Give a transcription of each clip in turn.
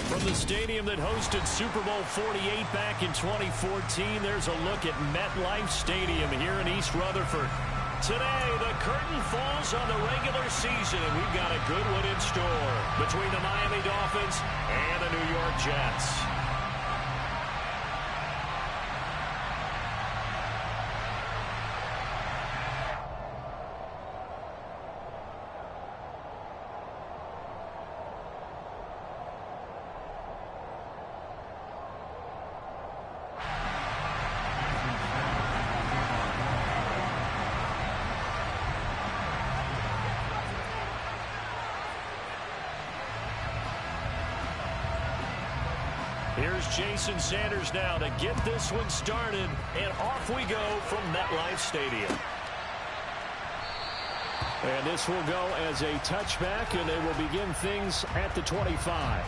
From the stadium that hosted Super Bowl 48 back in 2014, there's a look at MetLife Stadium here in East Rutherford. Today, the curtain falls on the regular season, and we've got a good one in store between the Miami Dolphins and the New York Jets. Here's Jason Sanders now to get this one started, and off we go from MetLife Stadium. And this will go as a touchback, and they will begin things at the 25.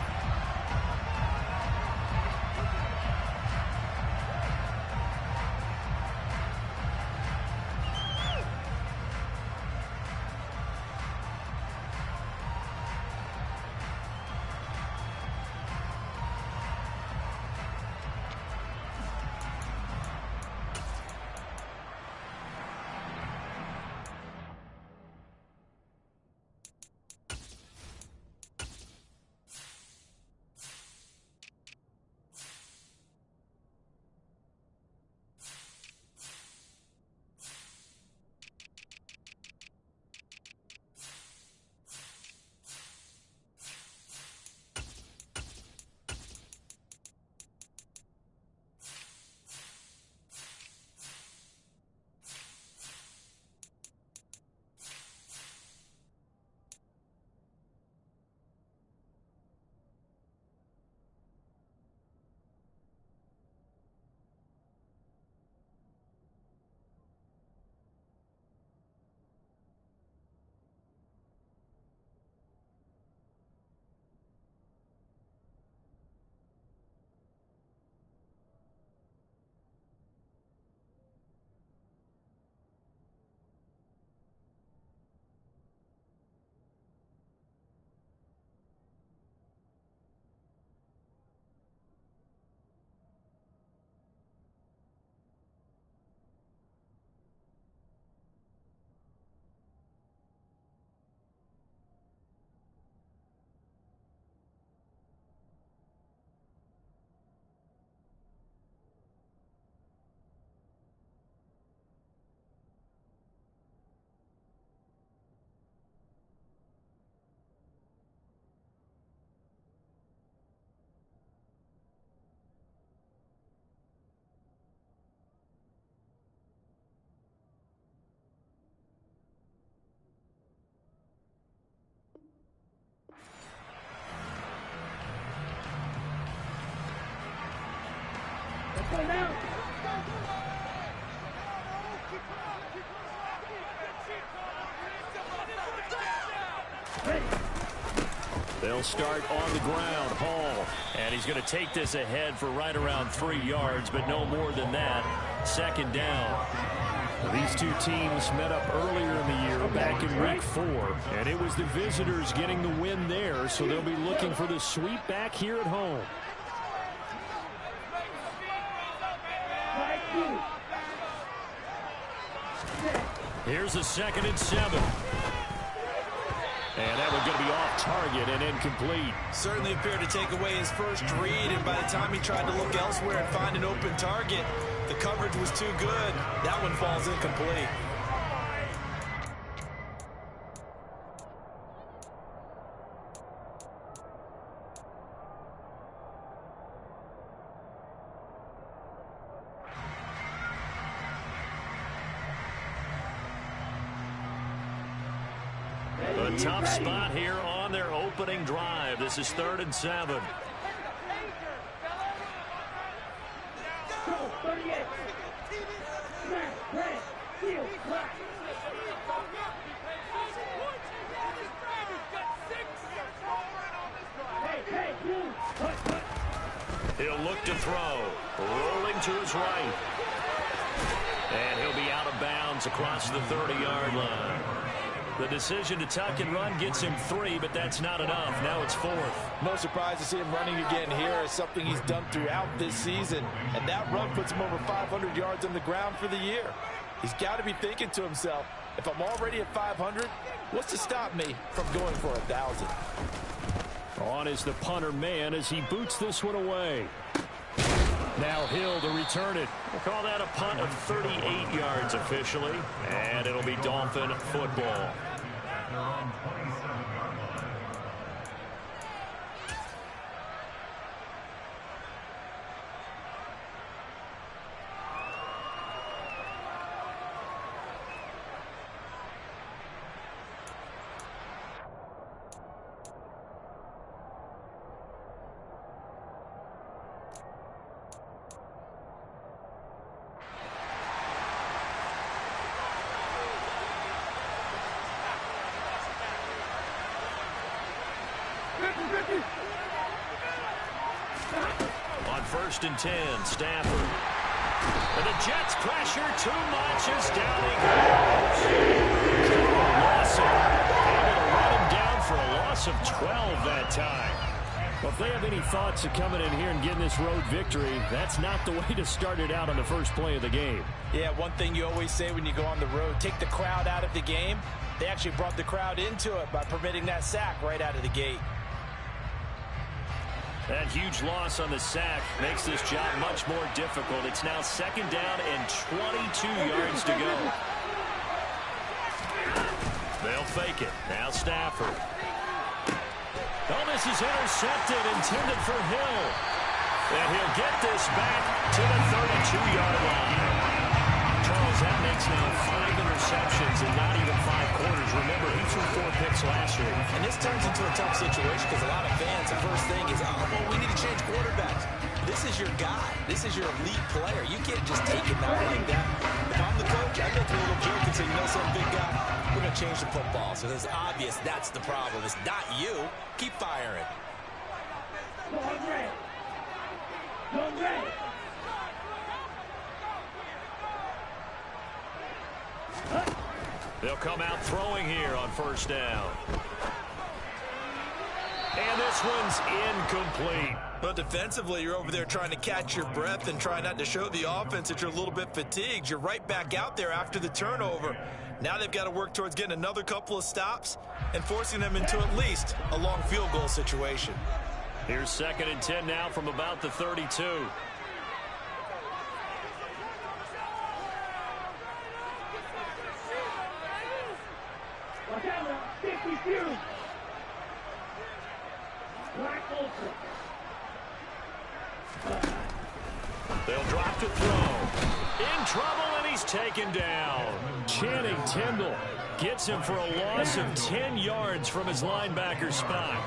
They'll start on the ground. Hall. And he's going to take this ahead for right around 3 yards, but no more than that. Second down. These two teams met up earlier in the year back in week 4, and it was the visitors getting the win there, so they'll be looking for the sweep back here at home. Here's a 2nd and 7. And that one's going to be off target and incomplete. Certainly appeared to take away his first read, and by the time he tried to look elsewhere and find an open target, the coverage was too good. That one falls incomplete. A tough spot here on their opening drive. This is 3rd and 7. He'll look to throw. Rolling to his right. And he'll be out of bounds across the 30-yard line. The decision to tuck and run gets him 3, but that's not enough. Now it's 4th. No surprise to see him running again here. Is something he's done throughout this season. And that run puts him over 500 yards on the ground for the year. He's got to be thinking to himself, if I'm already at 500, what's to stop me from going for 1,000? On is the punter man as he boots this one away. Now Hill to return it. We'll call that a punt of 38 yards officially. And it'll be Dolphin football. On 1st and 10, Stafford. And the Jets pressure too much as down he goes. Lawson able to run him down for a loss of 12 that time. Well, if they have any thoughts of coming in here and getting this road victory, that's not the way to start it out on the first play of the game. Yeah, one thing you always say when you go on the road, take the crowd out of the game. They actually brought the crowd into it by permitting that sack right out of the gate. That huge loss on the sack makes this job much more difficult. It's now 2nd down and 22 yards to go. They'll fake it. Now Stafford. Oh, this is intercepted, intended for Hill. And he'll get this back to the 32-yard line. Charles, that makes now 5 interceptions in not even 5 quarters. Remember, he threw 4 picks last year. And this turns into a tough situation because a lot of fans, the first thing is, oh, well, we need to change quarterbacks. This is your guy. This is your elite player. You can't just take him out like that. If I'm the coach, I'd make a little joke and say, you know something, big guy? We're going to change the football. So it's obvious that's the problem. It's not you. Keep firing. Go Red. Go Red. They'll come out throwing here on 1st down. And this one's incomplete. But defensively, you're over there trying to catch your breath and try not to show the offense that you're a little bit fatigued. You're right back out there after the turnover. Now they've got to work towards getting another couple of stops and forcing them into at least a long field goal situation. Here's 2nd and 10 now from about the 32. They'll drop to throw. In trouble, and he's taken down. Channing Tindall gets him for a loss of 10 yards from his linebacker spot.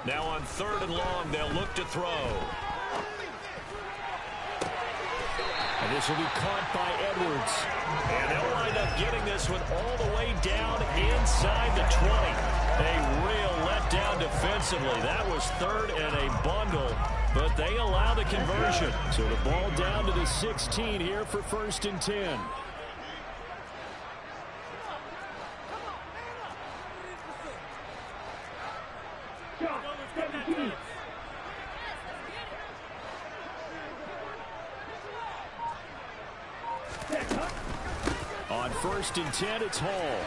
Now on 3rd and long, they'll look to throw. And this will be caught by Edwards. And they'll wind up getting this one all the way down inside the 20. A real letdown defensively. That was 3rd and a bundle, but they allow the conversion. So the ball down to the 16 here for 1st and 10. On 1st and 10, it's Hall.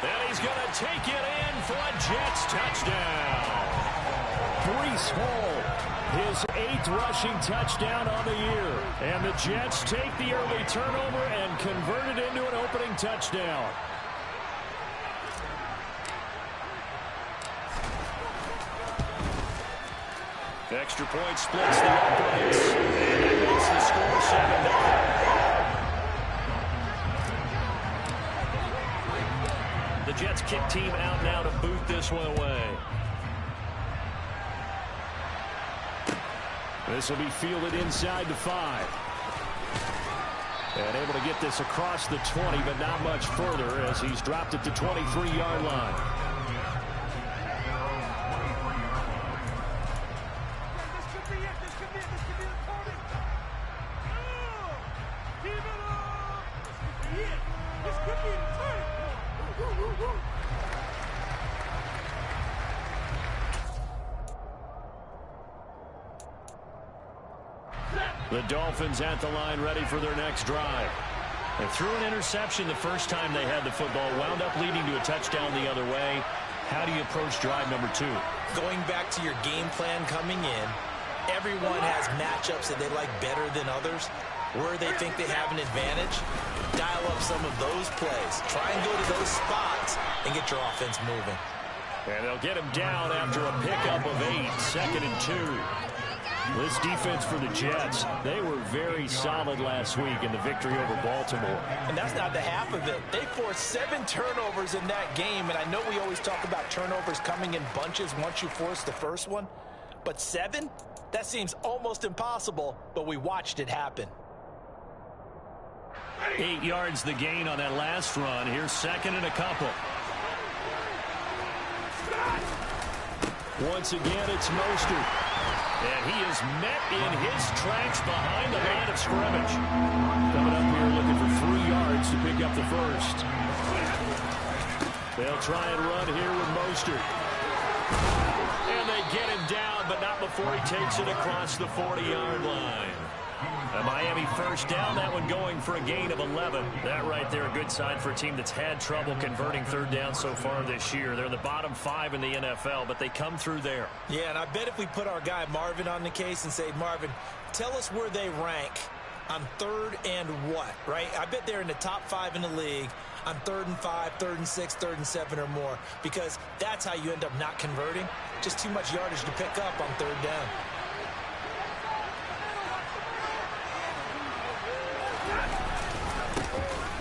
And he's going to take it in for a Jets touchdown. Breece Hall, his 8th rushing touchdown on the year. And the Jets take the early turnover and convert it into an opening touchdown. Extra point splits the uprights. And that makes the score 7-0. The Jets kick team out now to boot this one away. This will be fielded inside the 5. And able to get this across the 20, but not much further as he's dropped it to 23-yard line. The Dolphins at the line, ready for their next drive. They threw an interception the first time they had the football, wound up leading to a touchdown the other way. How do you approach drive number 2? Going back to your game plan coming in, everyone has matchups that they like better than others. Where they think they have an advantage, dial up some of those plays. Try and go to those spots and get your offense moving. And they'll get him down after a pickup of 8, 2nd and 2. This defense for the Jets, they were very solid last week in the victory over Baltimore. And that's not the half of it. They forced 7 turnovers in that game, and I know we always talk about turnovers coming in bunches once you force the first one, but 7? That seems almost impossible, but we watched it happen. 8 yards the gain on that last run. Here's 2nd and a couple. Once again, it's Mostert. And he is met in his tracks behind the line of scrimmage. Coming up here looking for 3 yards to pick up the first. They'll try and run here with Mostert. And they get him down, but not before he takes it across the 40-yard line. A Miami first down, that one going for a gain of 11. That right there, a good sign for a team that's had trouble converting third down so far this year. They're the bottom 5 in the NFL, but they come through there. Yeah, and I bet if we put our guy Marvin on the case and say, Marvin, tell us where they rank on 3rd and what, right? I bet they're in the top 5 in the league on 3rd and 5, 3rd and 6, 3rd and 7 or more, because that's how you end up not converting. Just too much yardage to pick up on 3rd down.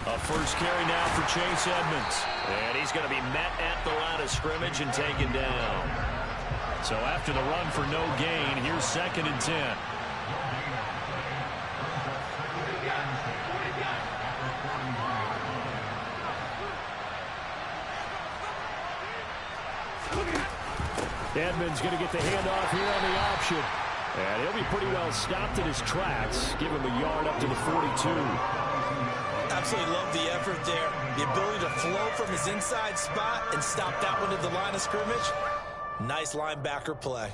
A first carry now for Chase Edmonds. And he's going to be met at the line of scrimmage and taken down. So after the run for no gain, here's 2nd and 10. Edmonds going to get the handoff here on the option. And he'll be pretty well stopped in his tracks. Give him a yard up to the 42. Absolutely love the effort there. The ability to flow from his inside spot and stop that one at the line of scrimmage. Nice linebacker play.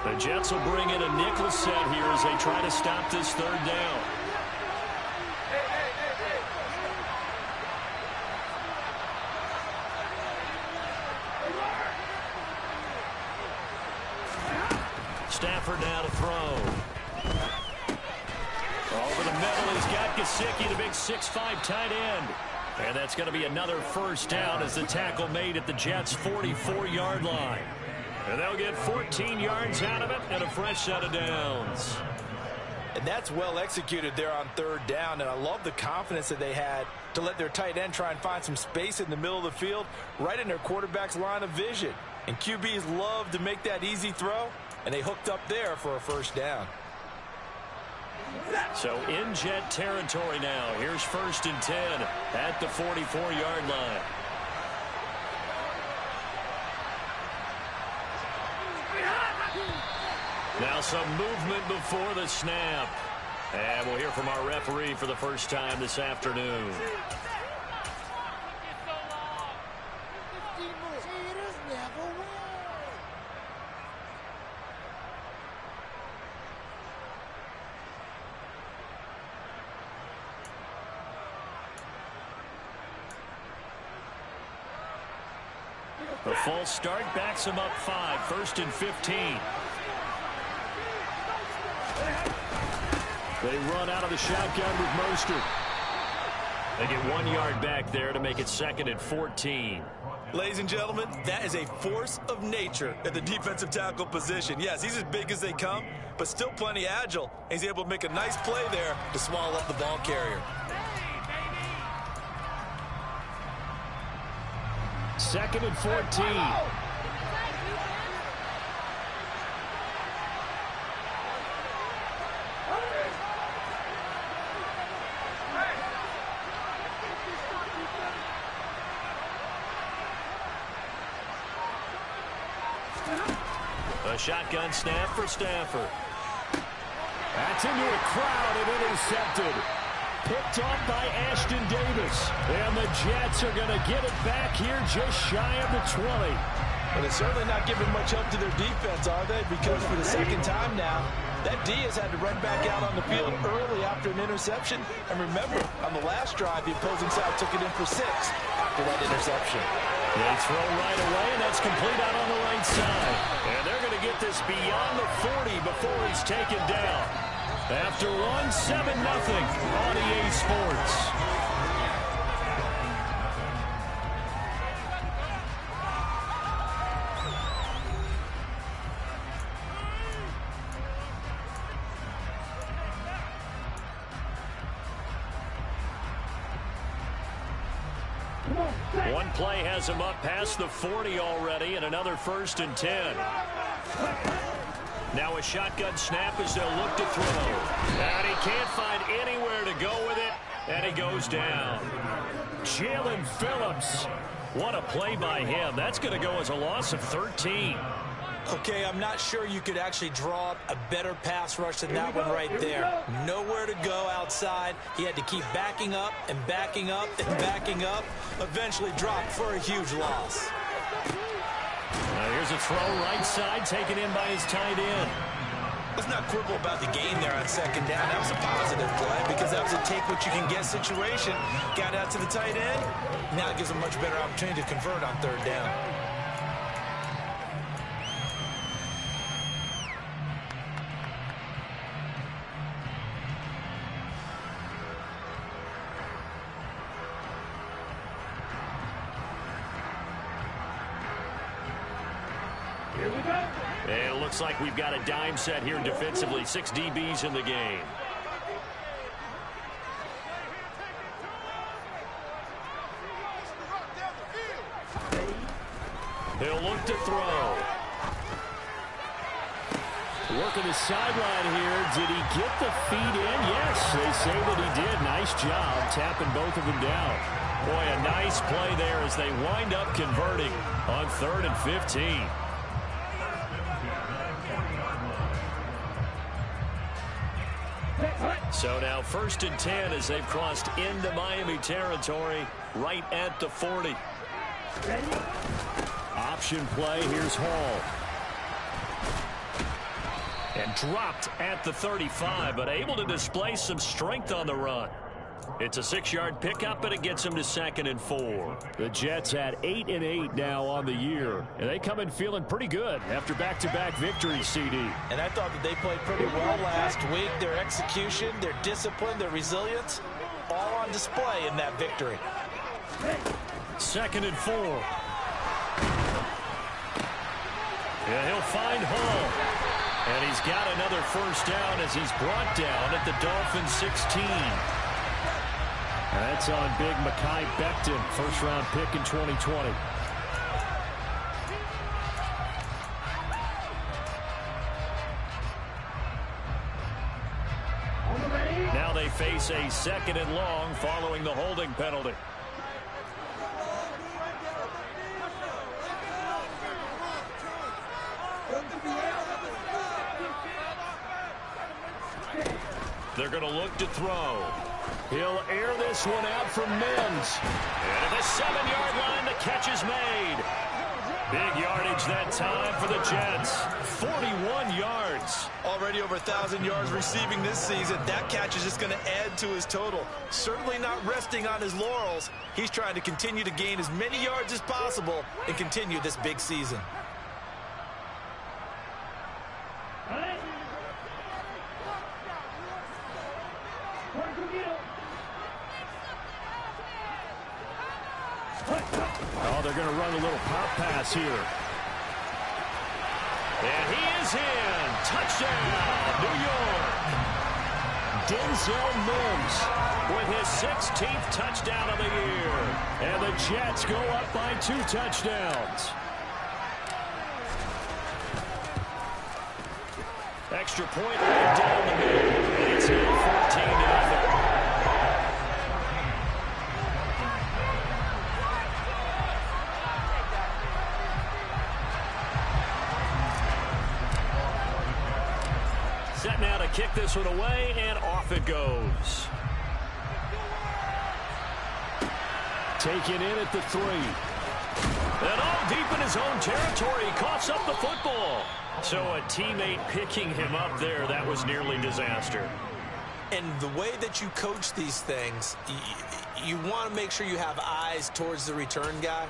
The Jets will bring in a nickel set here as they try to stop this 3rd down. Stafford now to throw. Over the middle, he's got Gesicki, the big 6'5" tight end. And that's going to be another first down as the tackle made at the Jets' 44-yard line. And they'll get 14 yards out of it and a fresh set of downs. And that's well executed there on 3rd down. And I love the confidence that they had to let their tight end try and find some space in the middle of the field, right in their quarterback's line of vision. And QBs love to make that easy throw. And they hooked up there for a first down. So in Jet territory now. Here's 1st and 10 at the 44-yard line. Now some movement before the snap. And we'll hear from our referee for the first time this afternoon. The false start backs him up 5, 1st and 15. They run out of the shotgun with Mostert. They get 1 yard back there to make it 2nd and 14. Ladies and gentlemen, that is a force of nature at the defensive tackle position. Yes, he's as big as they come, but still plenty agile. He's able to make a nice play there to swallow up the ball carrier. 2nd and 14. A shotgun snap for Stafford. That's into a crowd and intercepted. Picked off by Ashton Davis. And the Jets are going to get it back here just shy of the 20. But it's certainly not giving much help to their defense, are they? Because for the second time now, that D has had to run back out on the field early after an interception. And remember, on the last drive, the opposing side took it in for 6 after that interception. They throw right away, and that's complete out on the right side. And they're going to get this beyond the 40 before he's taken down. After one, 7-0 on EA Sports. One play has him up past the 40 already, and another 1st and 10. Now a shotgun snap as they'll look to throw. And he can't find anywhere to go with it, and he goes down. Jalen Phillips. What a play by him. That's going to go as a loss of 13. Okay, I'm not sure you could actually draw up a better pass rush than that one right there. Nowhere to go outside. He had to keep backing up and backing up and backing up. Eventually dropped for a huge loss. Now here's a throw right side taken in by his tight end. Let's not quibble about the game there on 2nd down. That was a positive play because that was a take-what-you-can-get situation. Got out to the tight end. Now it gives him a much better opportunity to convert on 3rd down. And it looks like we've got a dime set here defensively. 6 DBs in the game. He'll look to throw. Working the sideline here. Did he get the feet in? Yes, they say that he did. Nice job tapping both of them down. Boy, a nice play there as they wind up converting on 3rd and 15. So now 1st and 10 as they've crossed into Miami territory right at the 40. Option play. Here's Hall. And dropped at the 35, but able to display some strength on the run. It's a 6-yard pickup, and it gets him to 2nd and 4. The Jets at 8-8 now on the year, and they come in feeling pretty good after back-to-back victories, CD. And I thought that they played pretty well last week. Their execution, their discipline, their resilience, all on display in that victory. 2nd and 4. Yeah, he'll find Hall. And he's got another 1st down as he's brought down at the Dolphins 16. That's on big Mekhi Becton, 1st-round pick in 2020. Now they face a 2nd and long following the holding penalty. They're going to look to throw. He'll air this one out from Mims. And at the 7-yard line, the catch is made. Big yardage that time for the Jets. 41 yards. Already over 1,000 yards receiving this season. That catch is just going to add to his total. Certainly not resting on his laurels. He's trying to continue to gain as many yards as possible and continue this big season. Oh, they're going to run a little pop pass here. And he is in. Touchdown, New York. Denzel Mims with his 16th touchdown of the year. And the Jets go up by 2 touchdowns. Extra point right down the middle. It's now 14-0. Set now to kick this one away, and off it goes. Taken in at the 3. And all deep in his own territory, he coughs up the football. So a teammate picking him up there, that was nearly disaster. And the way that you coach these things, you want to make sure you have eyes towards the return guy,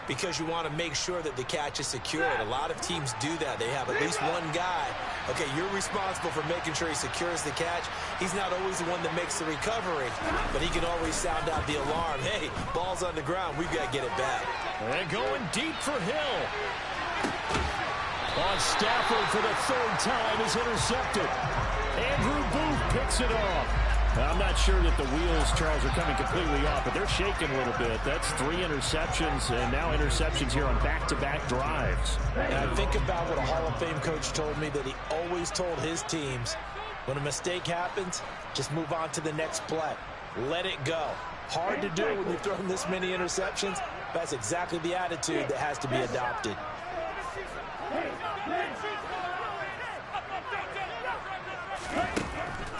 because you want to make sure that the catch is secured. A lot of teams do that. They have at least one guy. Okay, you're responsible for making sure he secures the catch. He's not always the one that makes the recovery, but he can always sound out the alarm. Hey, ball's on the ground. We've got to get it back. And going deep for Hill. On Stafford for the 3rd time is intercepted. Andrew Booth picks it off. I'm not sure that the wheels, Charles, are coming completely off, but they're shaking a little bit. That's 3 interceptions, and now interceptions here on back-to-back drives. And I think about what a Hall of Fame coach told me, that he always told his teams, when a mistake happens, just move on to the next play. Let it go. Hard to do when you've thrown this many interceptions. That's exactly the attitude that has to be adopted.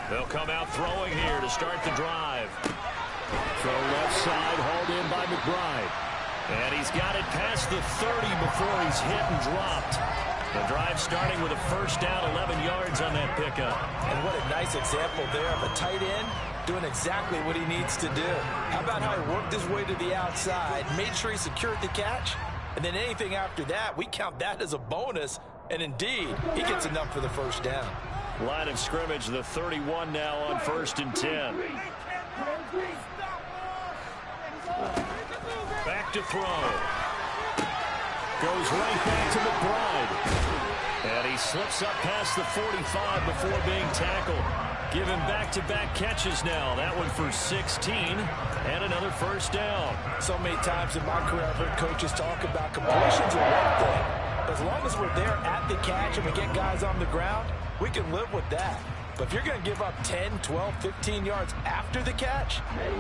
They'll come out throwing here to start the drive. Throw left side, hauled in by McBride. And he's got it past the 30 before he's hit and dropped. The drive starting with a first down, 11 yards on that pickup. And what a nice example there of a tight end doing exactly what he needs to do. How about how he worked his way to the outside, made sure he secured the catch, and then anything after that, we count that as a bonus. And indeed, he gets enough for the first down. Line of scrimmage, the 31 now on 1st and 10. Back to throw. Goes right back to McBride. And he slips up past the 45 before being tackled. Given back-to-back catches now. That one for 16 and another first down. So many times in my career I've heard coaches talk about completions are one thing. But as long as we're there at the catch and we get guys on the ground, we can live with that. But if you're going to give up 10, 12, 15 yards after the catch,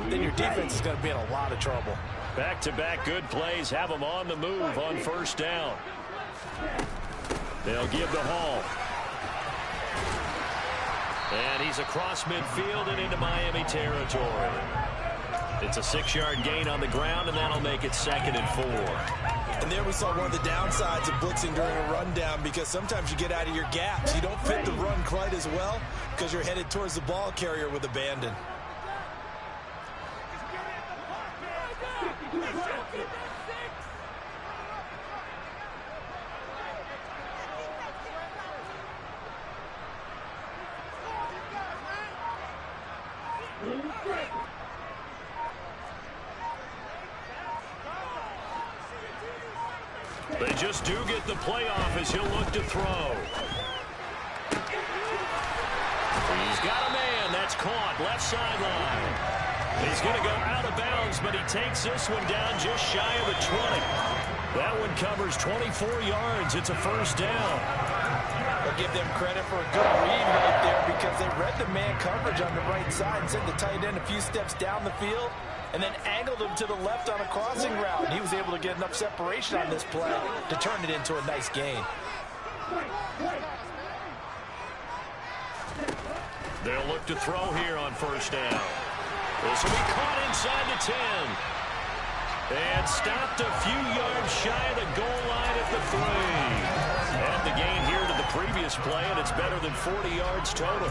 then your defense is going to be in a lot of trouble. Back-to-back good plays have them on the move on first down. They'll give the Hall. And he's across midfield and into Miami territory. It's a 6-yard gain on the ground, and that'll make it 2nd and 4. And there we saw one of the downsides of blitzing during a rundown, because sometimes you get out of your gaps. You don't fit the run quite as well because you're headed towards the ball carrier with abandon. They just do get the playoff as he'll look to throw. He's got a man. That's caught. Left sideline. He's going to go out of bounds, but he takes this one down just shy of the 20. That one covers 24 yards. It's a first down. I'll give them credit for a good read right there, because they read the man coverage on the right side and sent the tight end a few steps down the field and then angled him to the left on a crossing route. And he was able to get enough separation on this play to turn it into a nice gain. They'll look to throw here on first down. This will be caught inside the 10. And stopped a few yards shy of the goal line at the 3. And the gain here to the previous play, and it's better than 40 yards total.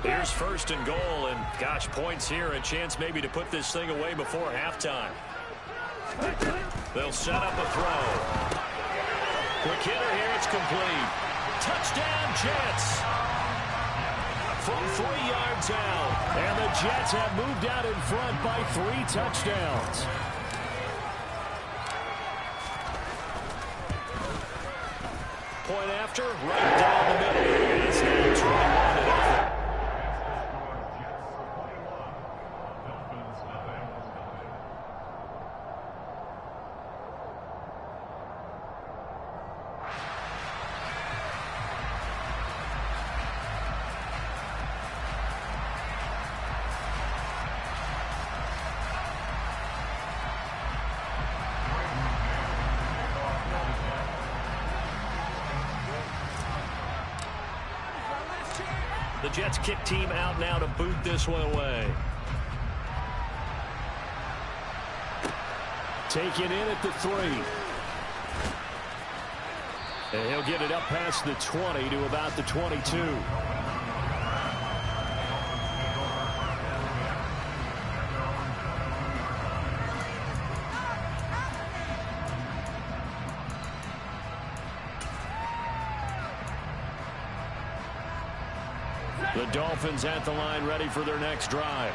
Here's 1st and goal, and gosh, points here, a chance maybe to put this thing away before halftime. They'll set up a throw. Quick hitter here, it's complete. Touchdown, Jets. from 3 yards out. And the Jets have moved out in front by 3 touchdowns. Point after, right down the middle. It's now 21-0. The Jets kick team out now to boot this one away. Taken in at the 3. And he'll get it up past the 20 to about the 22. The Dolphins at the line, ready for their next drive.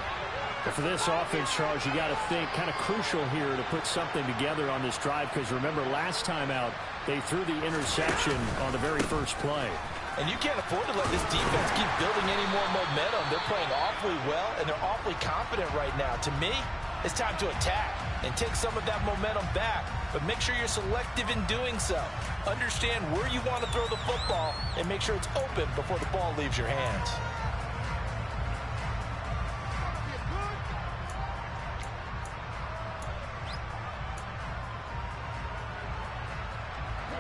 But for this offense, Charles, you got to think kind of crucial here to put something together on this drive, because remember last time out they threw the interception on the very first play. And you can't afford to let this defense keep building any more momentum. They're playing awfully well, and they're awfully confident right now. To me, it's time to attack and take some of that momentum back. But make sure you're selective in doing so. Understand where you want to throw the football and make sure it's open before the ball leaves your hands.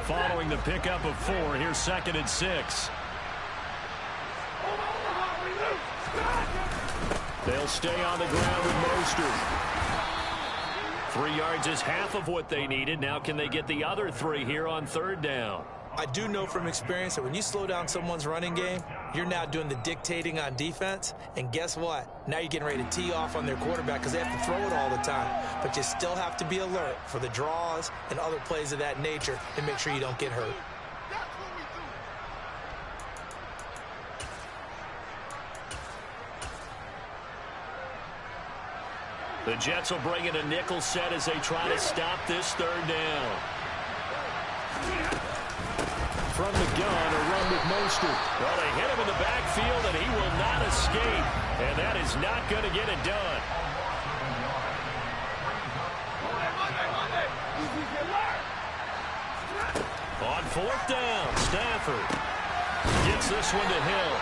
Following the pickup of 4, here's 2nd and 6. They'll stay on the ground with Mostert. 3 yards is half of what they needed. Now can they get the other 3 here on 3rd down? I do know from experience that when you slow down someone's running game, you're now doing the dictating on defense. And guess what? Now you're getting ready to tee off on their quarterback because they have to throw it all the time. But you still have to be alert for the draws and other plays of that nature and make sure you don't get hurt. The Jets will bring in a nickel set as they try to stop this 3rd down. From the gun, a run with Mostert. Well, they hit him in the backfield, and he will not escape. And that is not going to get it done. On 4th down, Stafford gets this one to Hill.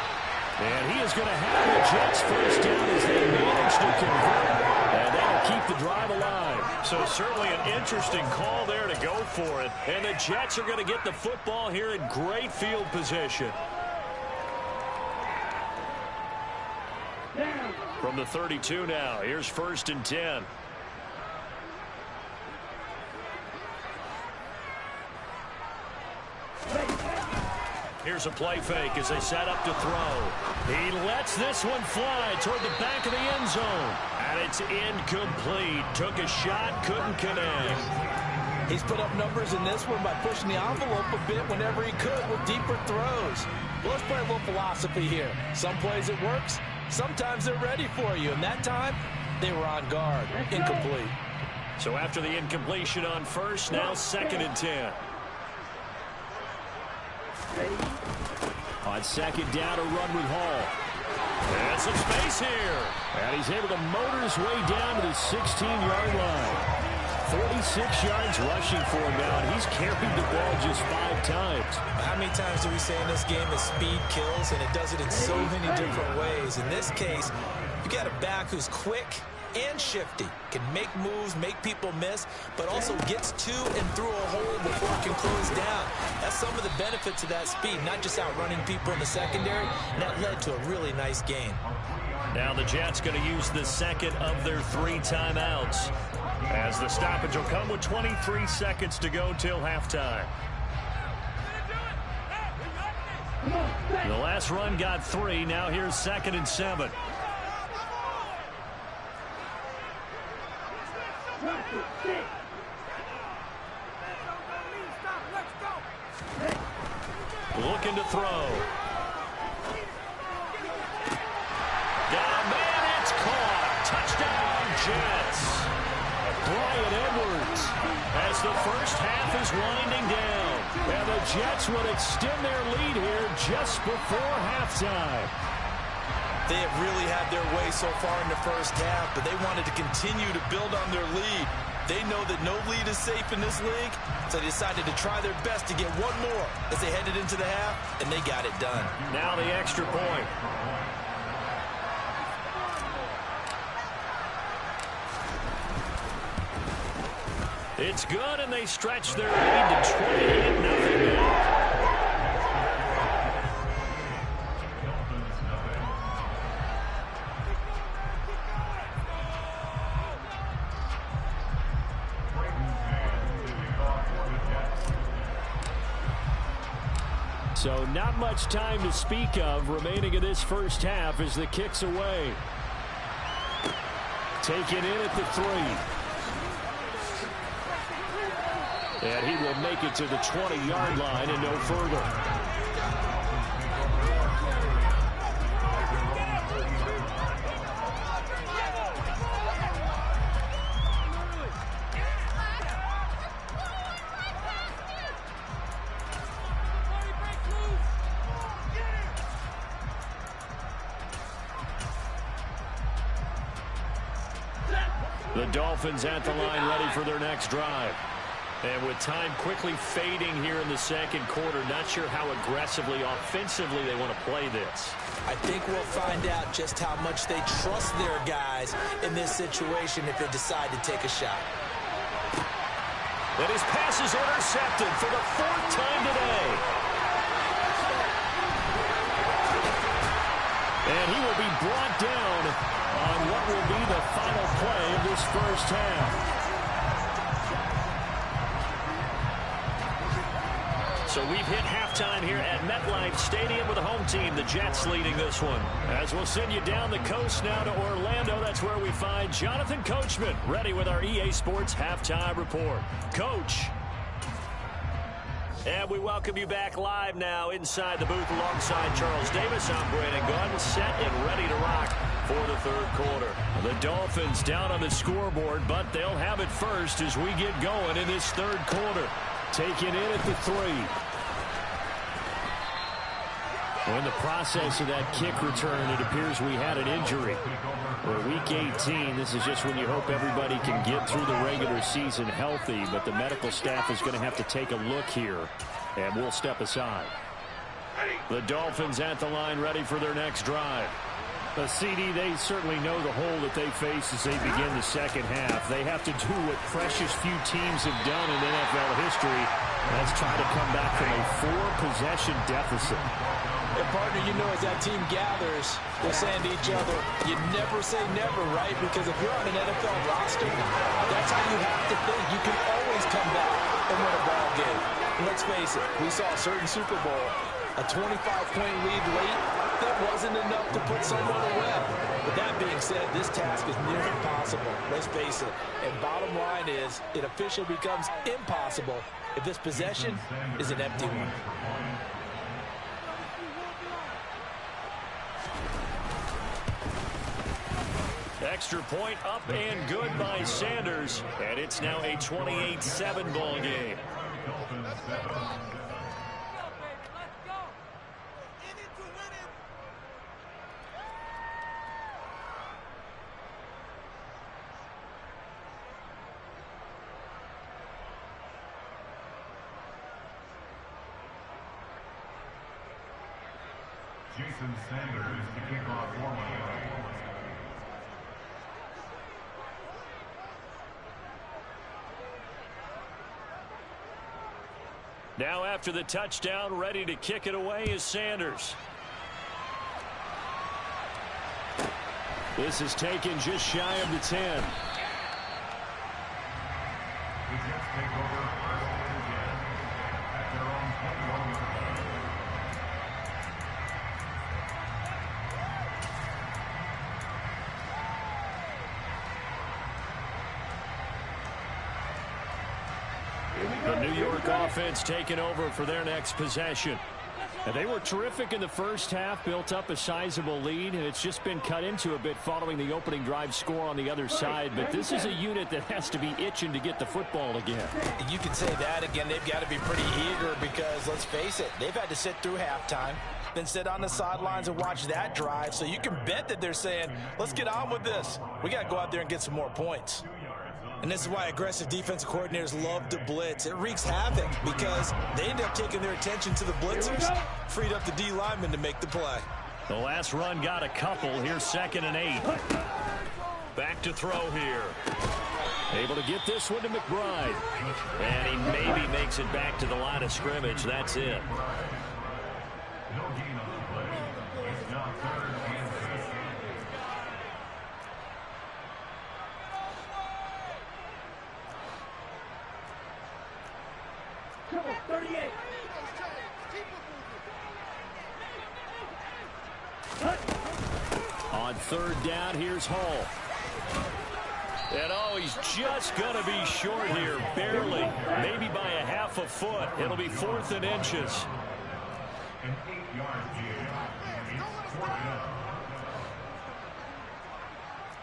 And he is going to have the Jets first down as they manage to convert. And that'll keep the drive alive. So certainly an interesting call there to go for it. And the Jets are going to get the football here in great field position. From the 32 now, here's 1st and 10. Here's a play fake as they set up to throw. He lets this one fly toward the back of the end zone. And it's incomplete. Took a shot, couldn't connect. He's put up numbers in this one by pushing the envelope a bit whenever he could with deeper throws. Well, let's play a little philosophy here. Some plays it works. Sometimes they're ready for you. And that time, they were on guard. Incomplete. So after the incompletion on 1st, now 2nd and 10. On 2nd down, a run with Hall. And some space here. And he's able to motor his way down to the 16-yard line. 46 yards rushing for him now, and he's carried the ball just 5 times. How many times do we say in this game that speed kills, and it does it in so many different ways? In this case, you got a back who's quick and shifty, can make moves, make people miss, but also gets to and through a hole before it can close down. That's some of the benefits of that speed, not just outrunning people in the secondary, and that led to a really nice gain. Now the Jets going to use the 2nd of their 3 timeouts, as the stoppage will come with 23 seconds to go till halftime. The last run got 3. Now here's 2nd and 7. Looking to throw. as the first half is winding down. And the Jets will extend their lead here just before halftime. They have really had their way so far in the first half, but they wanted to continue to build on their lead. They know that no lead is safe in this league, so they decided to try their best to get one more as they headed into the half, and they got it done. Now the extra point. It's good, and they stretch their lead to 28-0. So not much time to speak of remaining in this first half as the kick's away. Taken in at the 3. And he will make it to the 20-yard line and no further. The Dolphins at the line ready for their next drive. And with time quickly fading here in the second quarter, not sure how aggressively, offensively they want to play this. I think we'll find out just how much they trust their guys in this situation if they decide to take a shot. And his pass is intercepted for the 4th time today. And he will be brought down on what will be the final play of this first half. So we've hit halftime here at MetLife Stadium with the home team, the Jets, leading this one. As we'll send you down the coast now to Orlando, that's where we find Jonathan Coachman, ready with our EA Sports Halftime Report. Coach. And we welcome you back live now inside the booth alongside Charles Davis. I'm Brandon Gaudin, set and ready to rock for the third quarter. The Dolphins down on the scoreboard, but they'll have it first as we get going in this third quarter. Taken in at the 3. Well, in the process of that kick return, it appears we had an injury. For Week 18, this is just when you hope everybody can get through the regular season healthy, but the medical staff is going to have to take a look here, and we'll step aside. The Dolphins at the line ready for their next drive. The CD, they certainly know the hole that they face as they begin the second half. They have to do what precious few teams have done in NFL history. That's try to come back from a 4-possession deficit. And partner, you know, as that team gathers, they're saying to each other, you never say never, right? Because if you're on an NFL roster, that's how you have to think. You can always come back and win a ball game. And let's face it, we saw a certain Super Bowl, a 25-point lead late. That wasn't enough to put someone away. But that being said, this task is near impossible. Let's face it. And bottom line is, it officially becomes impossible if this possession is an empty one. Extra point up and good by Sanders. And it's now a 28-7 ball game. Jason Sanders to kick off for Miami. Now after the touchdown, ready to kick it away is Sanders. This is taken just shy of the 10. The Jets take over first and 10 at their own 21 yard line. The New York offense taking over for their next possession. And they were terrific in the first half, built up a sizable lead, and it's just been cut into a bit following the opening drive score on the other side. But this is a unit that has to be itching to get the football again. You can say that again. They've got to be pretty eager because, let's face it, they've had to sit through halftime, then sit on the sidelines and watch that drive. So you can bet that they're saying, let's get on with this. We got to go out there and get some more points. And this is why aggressive defensive coordinators love to blitz. It wreaks havoc because they end up taking their attention to the blitzers, freed up the D lineman to make the play. The last run got a couple. Here's 2nd and 8. Back to throw here. Able to get this one to McBride. And he maybe makes it back to the line of scrimmage. That's it. No gain on the play. It's now 3rd and 15. Come on, 38. On 3rd down, here's Hall. And oh, he's just going to be short here, barely, maybe by a half a foot. It'll be 4th and inches. An 8-yard gain. It's 4th down.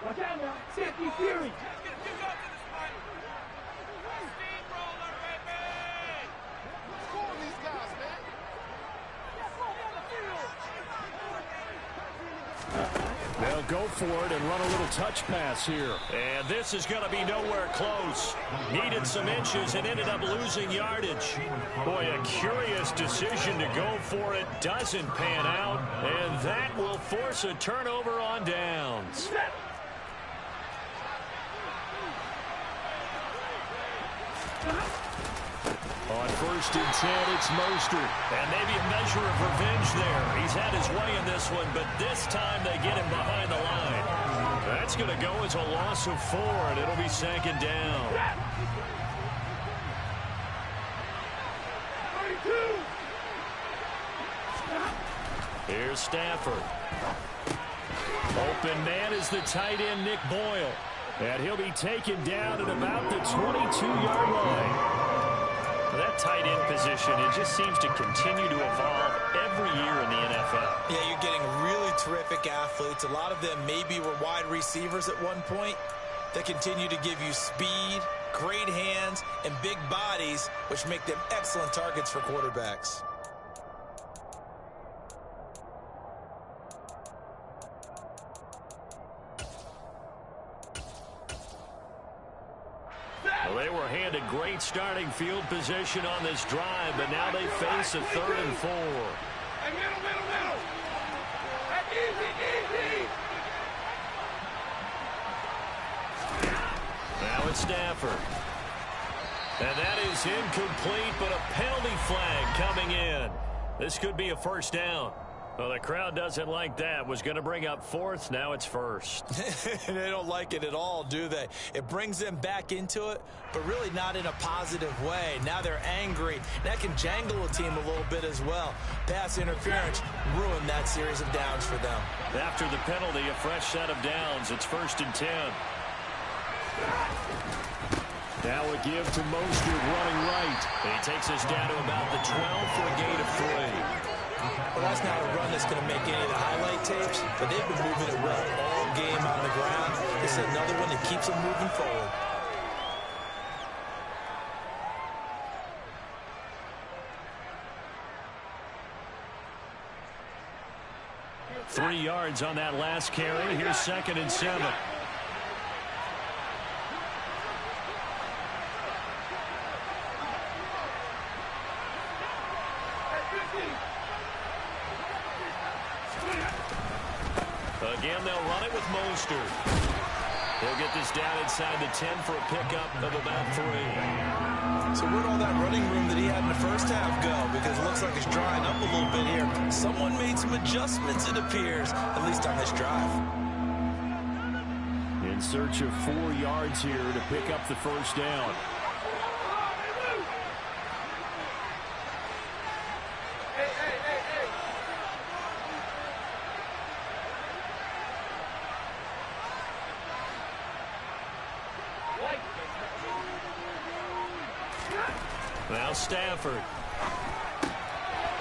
Watch out now. Safety Fury. They'll go for it and run a little touch pass here. And this is going to be nowhere close. Needed some inches and ended up losing yardage. Boy, a curious decision to go for it. Doesn't pan out. And that will force a turnover on downs. On 1st and 10, it's Mostert. And maybe a measure of revenge there. He's had his way in this one, but this time they get him behind the line. That's going to go as a loss of 4, and it'll be 2nd down. 32. Here's Stafford. Open man is the tight end, Nick Boyle. And he'll be taken down at about the 22-yard line. That tight end position, it just seems to continue to evolve every year in the NFL. Yeah, you're getting really terrific athletes. A lot of them maybe were wide receivers at one point that continue to give you speed, great hands, and big bodies, which make them excellent targets for quarterbacks. Well, they were handed great starting field position on this drive, but now they face a 3rd and 4. Hey, middle. Hey, easy. Now it's Stafford. And that is incomplete, but a penalty flag coming in. This could be a 1st down. Well, the crowd doesn't like that. Was going to bring up 4th. Now it's 1st. They don't like it at all, do they? It brings them back into it, but really not in a positive way. Now they're angry. That can jangle a team a little bit as well. Pass interference ruined that series of downs for them. After the penalty, a fresh set of downs. It's 1st and 10. Now a give to Mostert running right. And he takes us down to about the 12 for a gain of 3. Well, that's not a run that's going to make any of the highlight tapes, but they've been moving it well all game on the ground. This is another one that keeps them moving forward. Three yards on that last carry. Here's 2nd and 7. Again, they'll run it with Mostert. He'll get this down inside the 10 for a pickup of about 3. So where'd all that running room that he had in the first half go? Because it looks like it's drying up a little bit here. Someone made some adjustments, it appears, at least on this drive. In search of 4 yards here to pick up the 1st down. Now Stafford.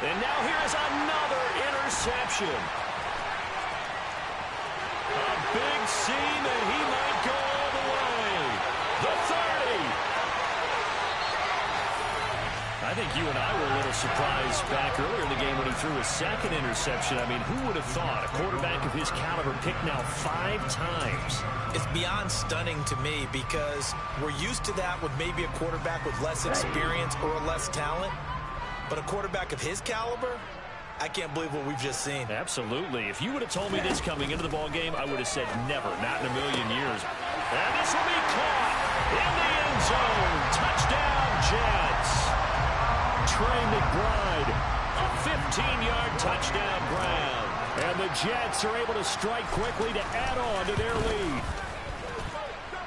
And now here is another interception. A big seam, and he might go all the way. The 30. I think you and I were a little surprised back earlier in the game when he threw his second interception. I mean, who would have thought a quarterback of his caliber picked now 5 times? It's beyond stunning to me because we're used to that with maybe a quarterback with less experience or less talent. But a quarterback of his caliber, I can't believe what we've just seen. Absolutely. If you would have told me this coming into the ball game, I would have said never, not in a million years. And this will be caught in the end zone. Touchdown, Jets. Trey McBride, a 15-yard touchdown grab. And the Jets are able to strike quickly to add on to their lead.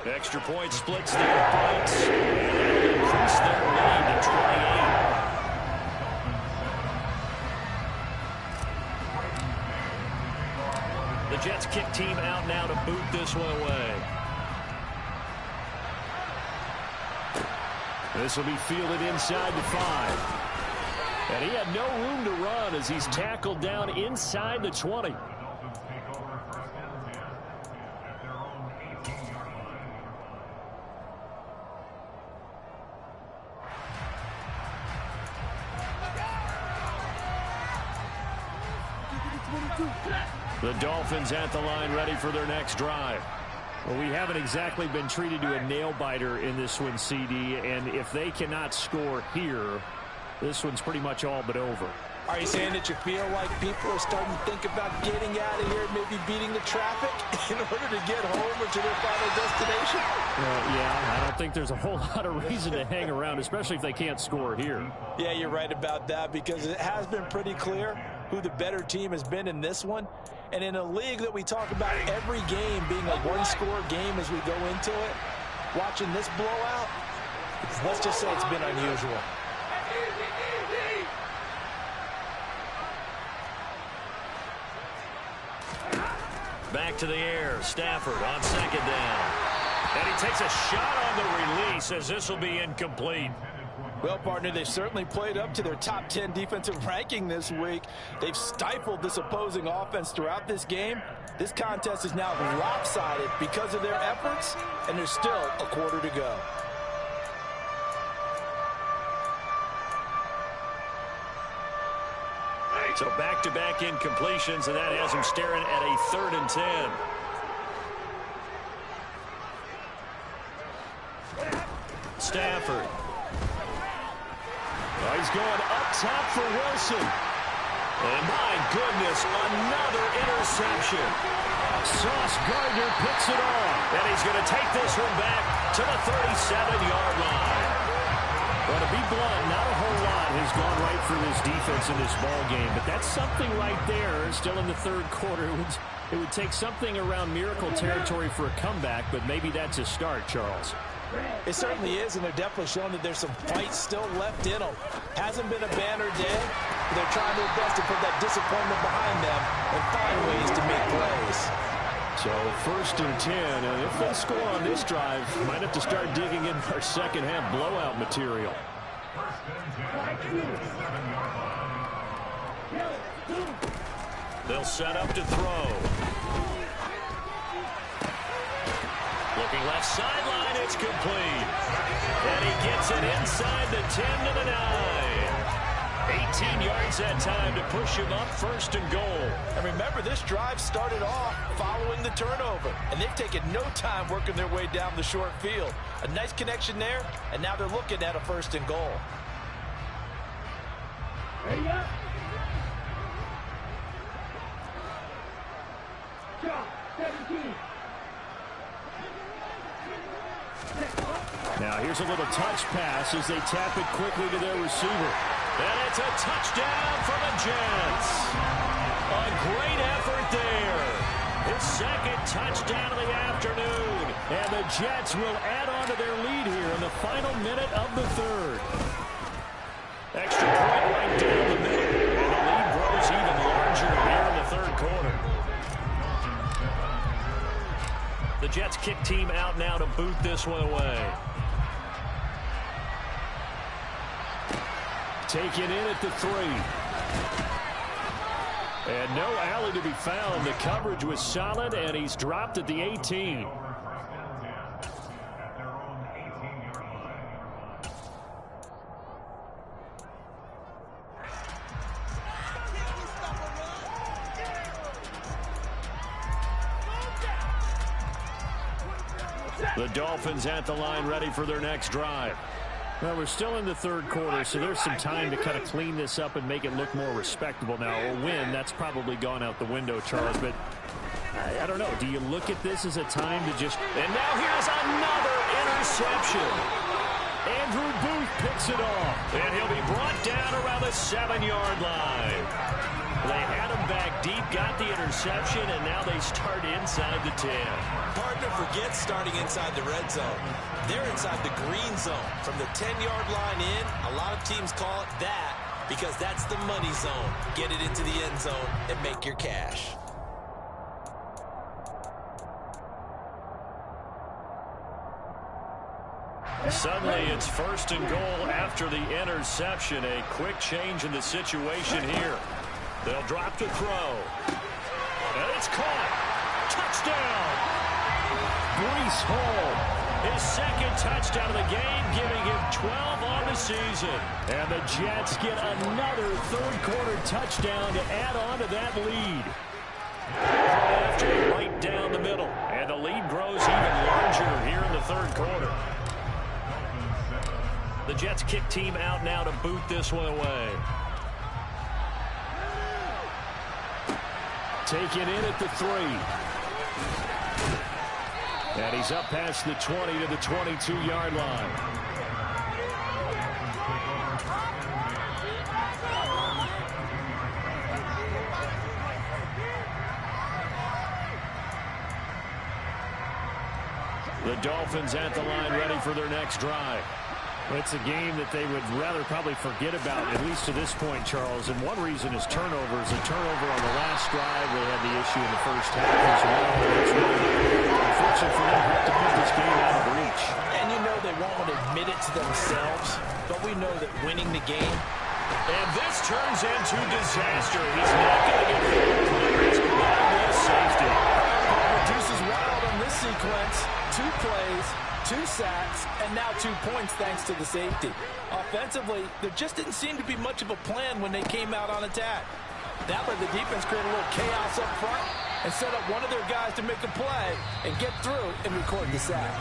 Extra point splits their points. And that'll increase their lead to 28. The Jets kick team out now to boot this one away. This will be fielded inside the 5. And he had no room to run as he's tackled down inside the 20. The Dolphins at the line ready for their next drive. Well, we haven't exactly been treated to a nail-biter in this one, CD, and if they cannot score here, this one's pretty much all but over. Are you saying that you feel like people are starting to think about getting out of here, maybe beating the traffic in order to get home or to their final destination? Yeah, I don't think there's a whole lot of reason to hang around, especially if they can't score here. Yeah, you're right about that because it has been pretty clear who the better team has been in this one. And in a league that we talk about every game being a one-score game as we go into it, watching this blowout, let's just say it's been unusual. Back to the air, Stafford on second down. And he takes a shot on the release as this will be incomplete. Well, partner, they've certainly played up to their top 10 defensive ranking this week. They've stifled this opposing offense throughout this game. This contest is now lopsided because of their efforts, and there's still a quarter to go. So back-to-back incompletions, and that has him staring at a 3rd and 10. Stafford. Oh, he's going up top for Wilson. And my goodness, another interception. Sauce Gardner picks it off. And he's going to take this one back to the 37-yard line. Well, to be blunt, not a whole lot has gone right for this defense in this ball game, but that's something right there. Still in the 3rd quarter, it would take something around miracle territory for a comeback, but maybe that's a start, Charles. It certainly is, and they're definitely showing that there's some fight still left in them. Hasn't been a banner day, but they're trying their best to put that disappointment behind them and find ways to make plays. So 1st and 10, and if they score on this drive, might have to start digging in our second half blowout material. They'll set up to throw. Looking left sideline, it's complete. And he gets it inside the 10 to the 9. 18 yards that time to push him up 1st and goal. And remember, this drive started off following the turnover, and they've taken no time working their way down the short field. A nice connection there, and now they're looking at a 1st and goal. Ready up. Drop, 17. Now here's a little touch pass as they tap it quickly to their receiver. And it's a touchdown for the Jets. A great effort there. His 2nd touchdown of the afternoon. And the Jets will add on to their lead here in the final minute of the 3rd. Extra point right down the middle. And the lead grows even larger here in the 3rd quarter. The Jets kick team out now to boot this one away. Taken in at the 3. And no alley to be found. The coverage was solid, and he's dropped at the 18. The Dolphins at the line, ready for their next drive. Well, we're still in the third quarter, so there's some time to kind of clean this up and make it look more respectable. Now, a win, that's probably gone out the window, Charles, but I don't know. Do you look at this as a time to just... And now here's another interception. Andrew Booth picks it off, and he'll be brought down around the 7-yard line. They had him back deep, got the interception, and now they start inside the 10. Hard to forget starting inside the red zone. They're inside the green zone. From the 10-yard line in, a lot of teams call it that because that's the money zone. Get it into the end zone and make your cash. Suddenly, it's 1st and goal after the interception. A quick change in the situation here. They'll drop to throw. And it's caught. Touchdown. Breece Hall. His second touchdown of the game, giving him 12 on the season. And the Jets get another third-quarter touchdown to add on to that lead. After right down the middle. And the lead grows even larger here in the third quarter. The Jets kick team out now to boot this one away. Taken in at the 3. And he's up past the 20 to the 22-yard line. The Dolphins at the line, ready for their next drive. It's a game that they would rather probably forget about, at least to this point, Charles. And one reason is turnovers. A turnover on the last drive. They had the issue in the first half as well. It's really unfortunate for them to put this game out of reach. And you know they won't want to admit it to themselves, but we know that winning the game. And this turns into disaster. He's not going to get the safety. Deuce is wild on this sequence. 2 plays, 2 sacks, and now 2 points thanks to the safety. Offensively, there just didn't seem to be much of a plan when they came out on attack. That let the defense create a little chaos up front and set up one of their guys to make a play and get through and record the sack.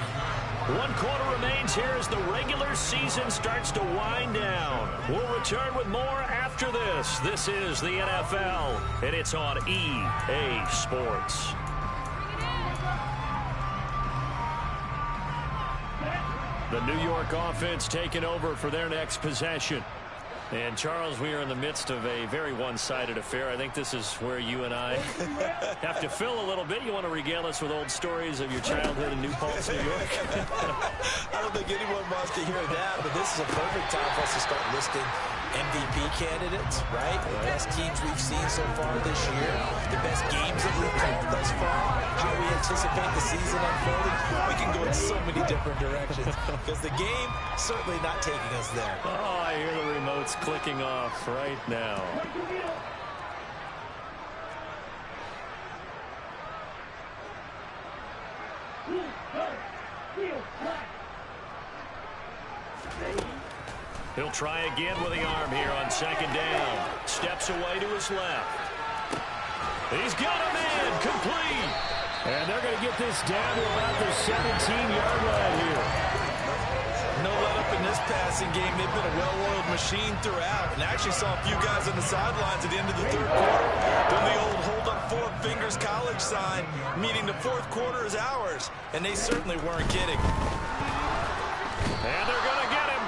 1 quarter remains here as the regular season starts to wind down. We'll return with more after this. This is the NFL, and it's on EA Sports. The New York offense taking over for their next possession. And, Charles, we are in the midst of a very one-sided affair. I think this is where you and I have to fill a little bit. You want to regale us with old stories of your childhood in New Paltz, New York? I don't think anyone wants to hear that, but this is a perfect time for us to start listing MVP candidates, right? The best teams we've seen so far this year, the best games that we've called thus far, how we anticipate the season unfolding. We can go in so many different directions because the game certainly not taking us there. Oh, I hear the remotes clicking off right now. He'll try again with the arm here on 2nd down. Steps away to his left. He's got a man complete. And they're going to get this down to about the 17-yard line here. No let up in this passing game. They've been a well-oiled machine throughout. And I actually saw a few guys on the sidelines at the end of the third quarter doing the old hold up 4 fingers college sign, meaning the fourth quarter is ours. And they certainly weren't kidding. And they're going to get him.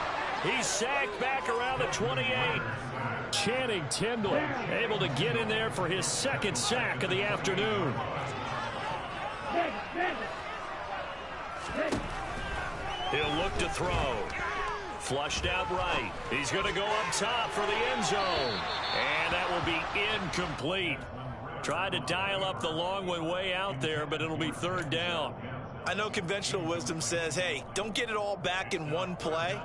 He's sacked back around the 28. Channing Tindall able to get in there for his 2nd sack of the afternoon. He'll look to throw. Flushed out right. He's going to go up top for the end zone. And that will be incomplete. Tried to dial up the long one way out there, but it'll be 3rd down. I know conventional wisdom says, hey, don't get it all back in one play.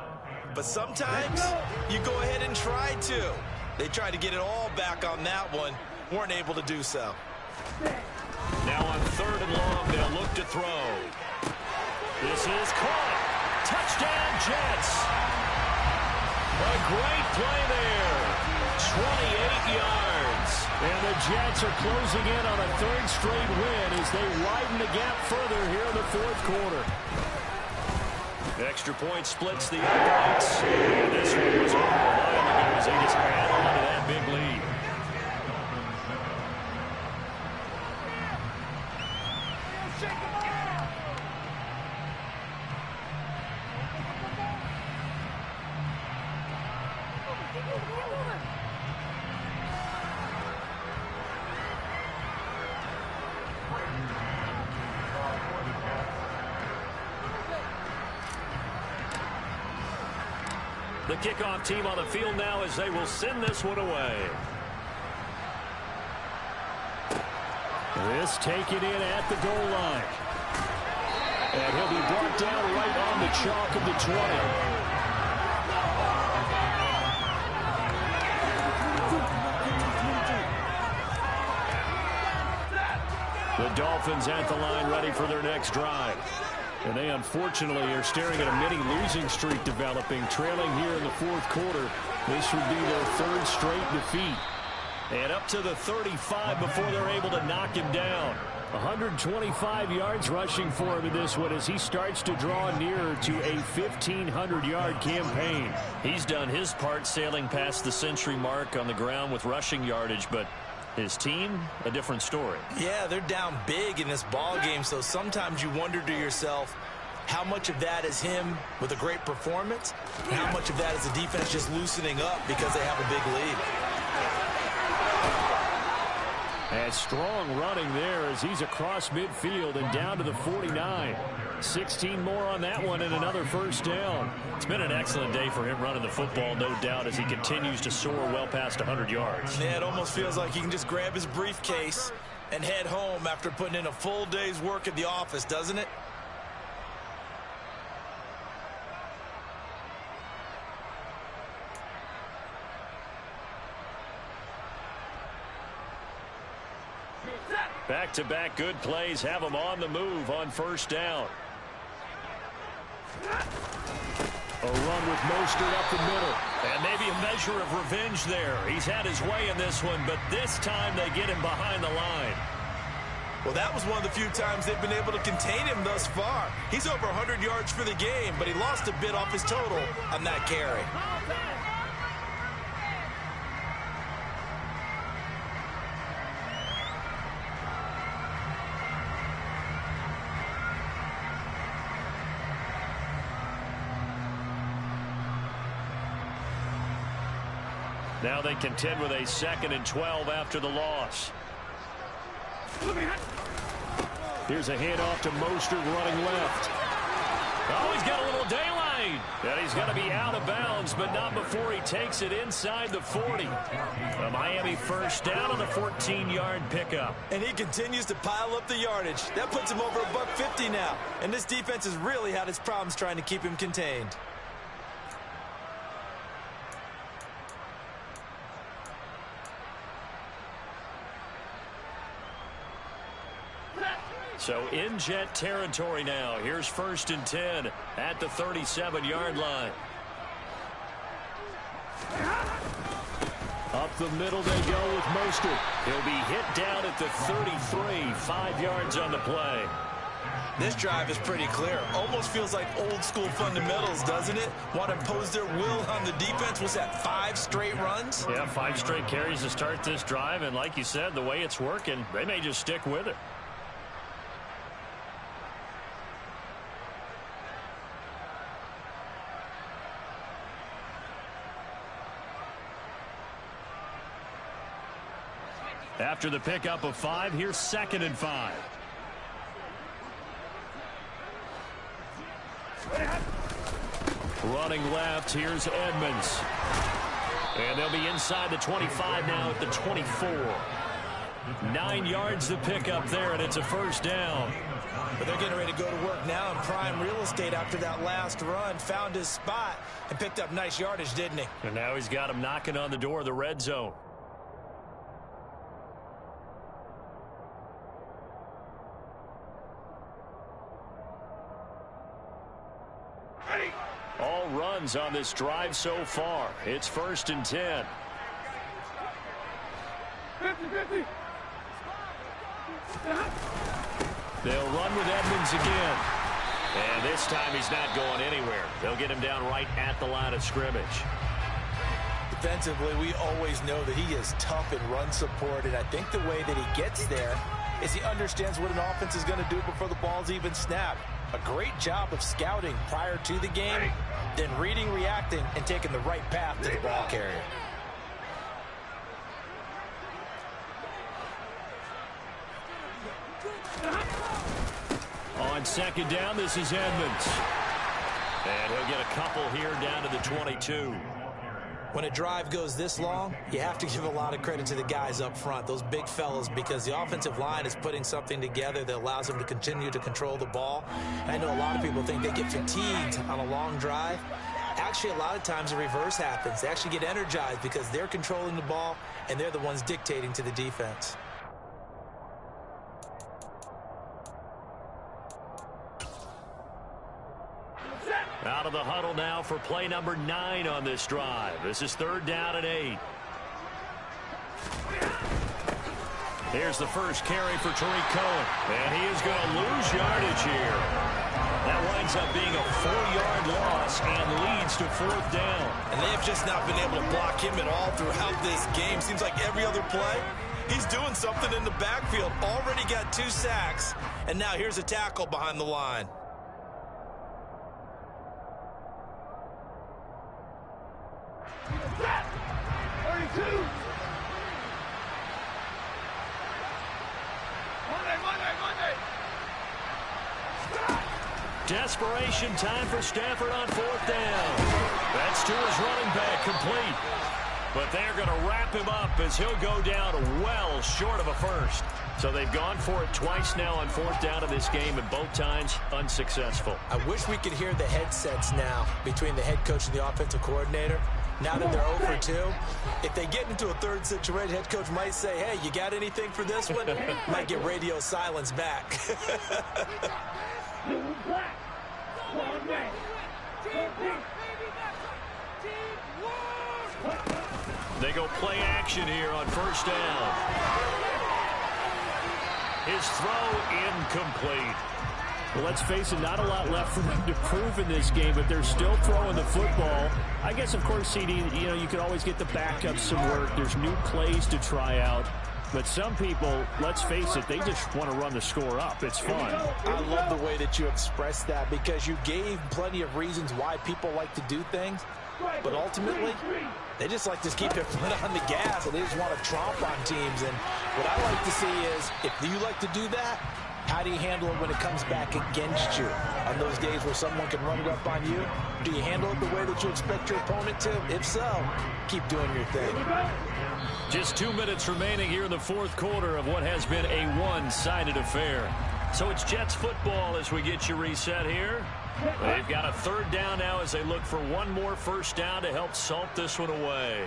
But sometimes you go ahead and try to. They tried to get it all back on that one. Weren't able to do so. Now on 3rd and long, they'll look to throw. This is caught. Touchdown, Jets. A great play there. 28 yards. And the Jets are closing in on a 3rd straight win as they widen the gap further here in the 4th quarter. Extra point splits the uprights. And this one was over a while ago as they just add on to that big lead. The kickoff team on the field now as they will send this one away. This taken in at the goal line. And he'll be brought down right on the chalk of the 20. The Dolphins at the line ready for their next drive. And they unfortunately are staring at a mini losing streak developing, trailing here in the 4th quarter. This would be their 3rd straight defeat. And up to the 35 before they're able to knock him down. 125 yards rushing for him in this one as he starts to draw nearer to a 1,500-yard campaign. He's done his part sailing past the century mark on the ground with rushing yardage, but his team, a different story. Yeah, they're down big in this ball game, so sometimes you wonder to yourself, how much of that is him with a great performance, and how much of that is the defense just loosening up because they have a big lead. And strong running there as he's across midfield and down to the 49. 16 more on that one and another 1st down. It's been an excellent day for him running the football, no doubt, as he continues to soar well past 100 yards. Yeah, it almost feels like he can just grab his briefcase and head home after putting in a full day's work at the office, doesn't it? Back-to-back good plays have him on the move on 1st down. A run with Mostert up the middle. And maybe a measure of revenge there. He's had his way in this one, but this time they get him behind the line. Well, that was one of the few times they've been able to contain him thus far. He's over 100 yards for the game, but he lost a bit off his total on that carry. Now they contend with a 2nd and 12 after the loss. Here's a handoff to Mostert running left. Oh, he's got a little daylight. And he's going to be out of bounds, but not before he takes it inside the 40. A Miami 1st down on the 14-yard pickup. And he continues to pile up the yardage. That puts him over $150 now. And this defense has really had its problems trying to keep him contained. So in Jet territory now. Here's 1st and 10 at the 37-yard line. Up the middle they go with Mostert. He'll be hit down at the 33, 5 yards on the play. This drive is pretty clear. Almost feels like old school fundamentals, doesn't it? Want to impose their will on the defense. Was that 5 straight runs? Yeah, 5 straight carries to start this drive. And like you said, the way it's working, they may just stick with it. After the pickup of 5, here's 2nd and 5. Running left, here's Edmonds. And they'll be inside the 25 now at the 24. 9 yards to pick up there, and it's a 1st down. But they're getting ready to go to work now in prime real estate after that last run. Found his spot and picked up nice yardage, didn't he? And now he's got him knocking on the door of the red zone. All runs on this drive so far. It's 1st and 10. 50-50. They'll run with Edmonds again. And this time he's not going anywhere. They'll get him down right at the line of scrimmage. Defensively, we always know that he is tough in run support, and I think the way that he gets there is he understands what an offense is going to do before the ball's even snapped. A great job of scouting prior to the game, then reading, reacting, and taking the right path to the ball carrier. On 2nd down, this is Edmonds. And he'll get a couple here down to the 22. When a drive goes this long, you have to give a lot of credit to the guys up front, those big fellas, because the offensive line is putting something together that allows them to continue to control the ball. And I know a lot of people think they get fatigued on a long drive. Actually, a lot of times the reverse happens. They actually get energized because they're controlling the ball, and they're the ones dictating to the defense. Out of the huddle now for play number 9 on this drive. This is 3rd down and 8. Here's the first carry for Tariq Cohen. And he is going to lose yardage here. That winds up being a 4-yard loss and leads to 4th down. And they have just not been able to block him at all throughout this game. Seems like every other play, he's doing something in the backfield. Already got 2 sacks. And now here's a tackle behind the line. Desperation time for Stafford on 4th down. That's to his running back, complete. But they're going to wrap him up as he'll go down well short of a first. So they've gone for it twice now on 4th down in this game, and both times unsuccessful. I wish we could hear the headsets now between the head coach and the offensive coordinator. Now that they're 0 for 2, if they get into a 3rd situation, head coach might say, hey, you got anything for this one? Might get radio silence back. They go play action here on 1st down. His throw incomplete. Well, let's face it, not a lot left for them to prove in this game, but they're still throwing the football. I guess, of course, CD, you can always get the backups some work. There's new plays to try out. But some people, let's face it, they just want to run the score up. It's fun. I love the way that you expressed that because you gave plenty of reasons why people like to do things. But ultimately, they just like to keep their foot on the gas, and they just want to tromp on teams. And what I like to see is, if you like to do that, how do you handle it when it comes back against you? On those days where someone can run it up on you, do you handle it the way that you expect your opponent to? If so, keep doing your thing. Just 2 minutes remaining here in the 4th quarter of what has been a one-sided affair. So it's Jets football as we get you reset here. They've got a 3rd down now as they look for one more 1st down to help salt this one away.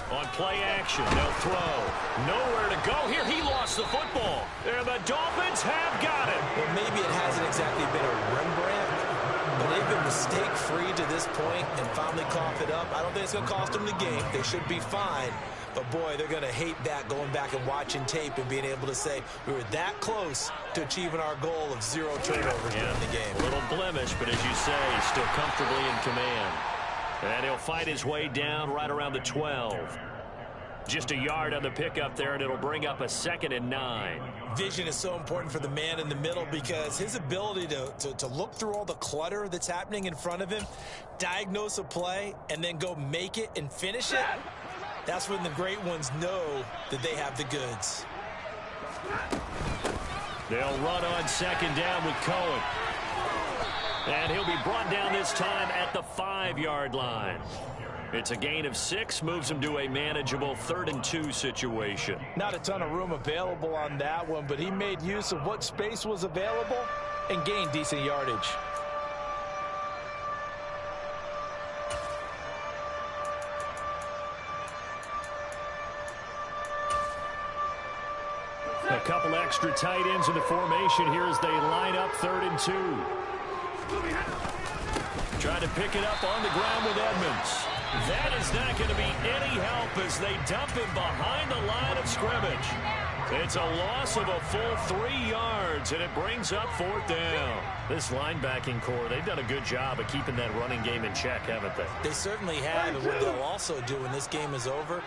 On play action, they'll throw. Nowhere to go here. He lost the football. And the Dolphins have got it. Well, maybe it hasn't exactly been a Rembrandt, but they've been mistake-free to this point and finally cough it up. I don't think it's going to cost them the game. They should be fine. But, boy, they're going to hate that, going back and watching tape and being able to say we were that close to achieving our goal of 0 turnovers during the game. A little blemish, but as you say, still comfortably in command. And he'll fight his way down right around the 12. Just a yard on the pickup there, and it'll bring up a 2nd and 9. Vision is so important for the man in the middle because his ability to look through all the clutter that's happening in front of him, diagnose a play, and then go make it and finish it, that's when the great ones know that they have the goods. They'll run on 2nd down with Cohen. And he'll be brought down this time at the 5-yard line. It's a gain of 6, moves him to a manageable 3rd and 2 situation. Not a ton of room available on that one, but he made use of what space was available and gained decent yardage. A couple extra tight ends in the formation here as they line up 3rd and 2. Trying to pick it up on the ground with Edmonds. That is not going to be any help as they dump him behind the line of scrimmage. It's a loss of a full 3 yards, and it brings up 4th down. This linebacking core, they've done a good job of keeping that running game in check, haven't they? They certainly have, and what they'll also do when this game is over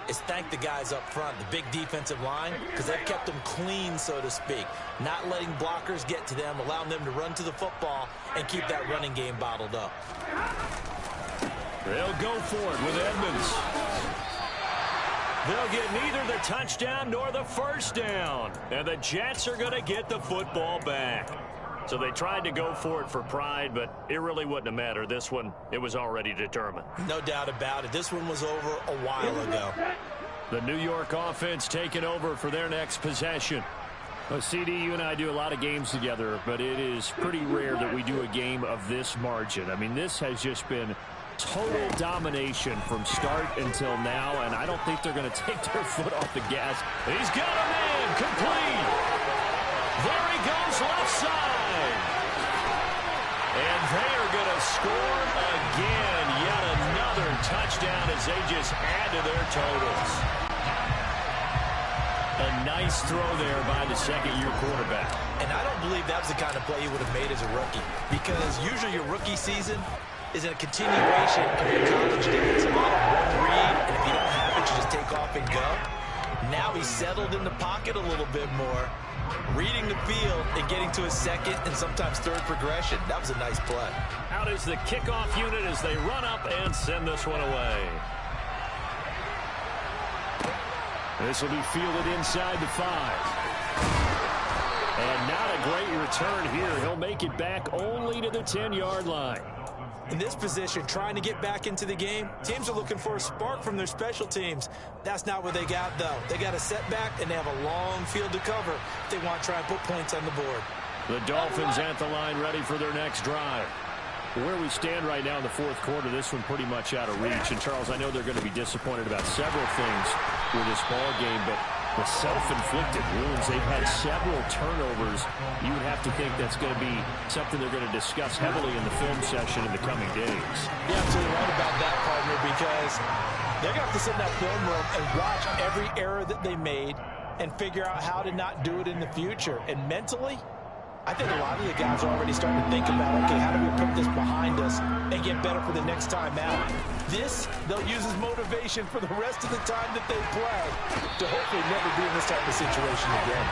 is thank the guys up front, the big defensive line, because they've kept them clean, so to speak. Not letting blockers get to them, allowing them to run to the football and keep that running game bottled up. They'll go for it with Edmonds. They'll get neither the touchdown nor the 1st down. And the Jets are going to get the football back. So they tried to go for it for pride, but it really wouldn't have mattered. This one, it was already determined. No doubt about it. This one was over a while ago. The New York offense taking over for their next possession. Well, CD, you and I do a lot of games together, but it is pretty rare that we do a game of this margin. I mean, this has just been total domination from start until now, and I don't think they're going to take their foot off the gas. He's got a man complete. There he goes left side. And they are going to score again. Yet another touchdown as they just add to their totals. A nice throw there by the second-year quarterback. And I don't believe that was the kind of play he would have made as a rookie, because usually your rookie season is a continuation of your college days. A lot of one read, and if you don't have it, you just take off and go. Now he's settled in the pocket a little bit more, reading the field and getting to his 2nd and sometimes 3rd progression. That was a nice play. Out is the kickoff unit as they run up and send this one away. This will be fielded inside the 5. And not a great return here. He'll make it back only to the 10-yard line. In this position, trying to get back into the game, teams are looking for a spark from their special teams. That's not what they got, though. They got a setback, and they have a long field to cover if they want to try and put points on the board. The Dolphins at the line ready for their next drive. Where we stand right now in the 4th quarter, this one pretty much out of reach. And, Charles, I know they're going to be disappointed about several things with this ball game, but the self-inflicted wounds, they've had several turnovers. You would have to think that's going to be something they're going to discuss heavily in the film session in the coming days. You're absolutely right about that, partner, because they're going to have to sit in that film room and watch every error that they made and figure out how to not do it in the future. And mentally, I think a lot of the guys are already starting to think about, okay, how do we put this behind us and get better for the next time out? This, they'll use as motivation for the rest of the time that they play to hopefully never be in this type of situation again.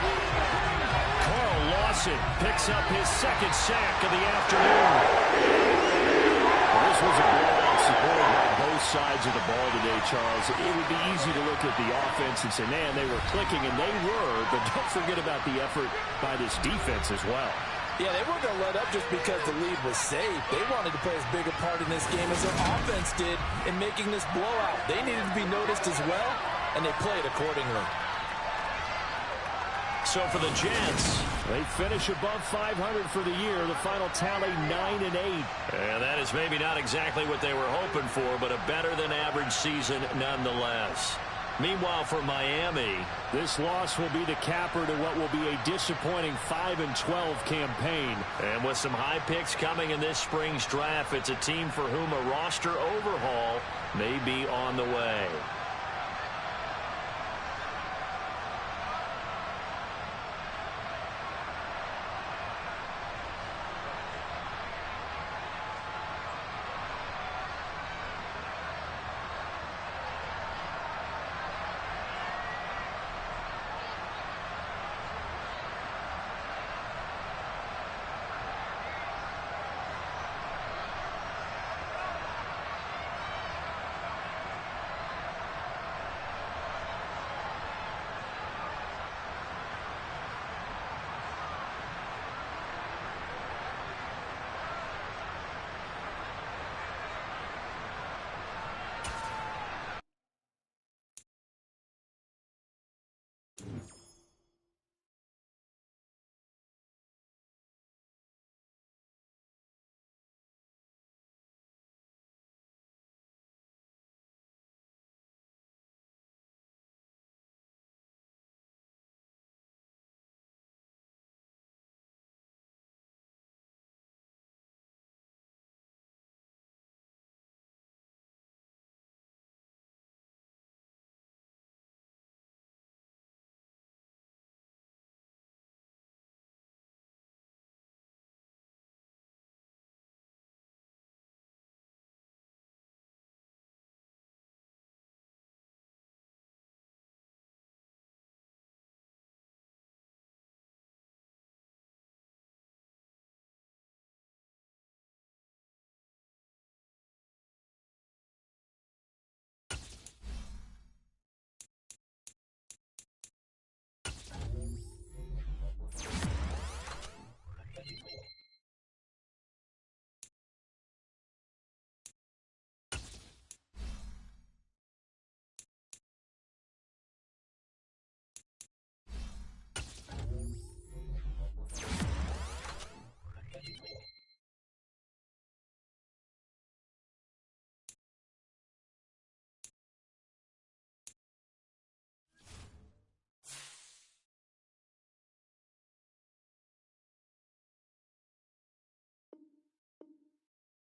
Carl Lawson picks up his 2nd sack of the afternoon. This was a blowout supported by both sides of the ball today, Charles. It would be easy to look at the offense and say, man, they were clicking, and they were, but don't forget about the effort by this defense as well. Yeah, they weren't going to let up just because the lead was safe. They wanted to play as big a part in this game as their offense did in making this blowout. They needed to be noticed as well, and they played accordingly. So for the Jets, they finish above 500 for the year. The final tally 9-8. And that is maybe not exactly what they were hoping for, but a better than average season nonetheless. Meanwhile, for Miami, this loss will be the capper to what will be a disappointing 5-12 campaign. And with some high picks coming in this spring's draft, it's a team for whom a roster overhaul may be on the way.